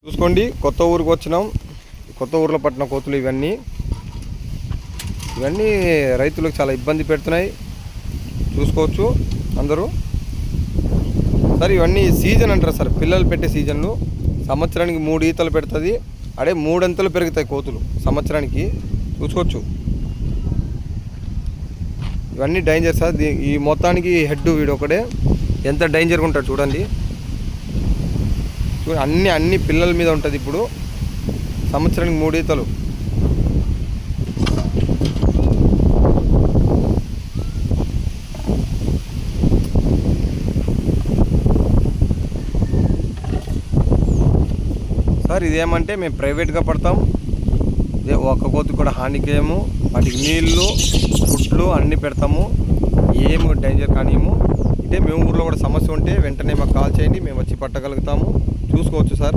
చూసుకోండి, కొత్త ఊరికి వచ్చినాం. కొత్త ఊర్లో పట్టిన కోతులు ఇవన్నీ రైతులకు చాలా ఇబ్బంది పెడుతున్నాయి. చూసుకోవచ్చు అందరూ. సార్ ఇవన్నీ సీజన్ అంటారు సార్, పిల్లలు పెట్టే సీజన్లు. సంవత్సరానికి 3 ఈతలు పెడుతుంది. 3 అంతలు పెరుగుతాయి కోతులు సంవత్సరానికి. చూసుకోవచ్చు, ఇవన్నీ డేంజర్ సార్. ఈ మొత్తానికి హెడ్ వీడు ఒకడే ఎంత డేంజర్గా ఉంటాడు చూడండి. అన్ని పిల్లల మీద ఉంటుంది. ఇప్పుడు సంవత్సరానికి 3 ఈతలు. సార్ ఇదేమంటే మేము ప్రైవేట్గా పడతాం. ఒక్క కోతికి కూడా హానికేయము. వాటికి నీళ్ళు, ఫుడ్లు అన్నీ పెడతాము. ఏమి డేంజర్ కానియము. ఇదే మేము ఊర్లో కూడా సమస్య ఉంటే వెంటనే మాకు కాల్ చేయండి, మేము వచ్చి పట్టగలుగుతాము. చూసుకోవచ్చు సార్.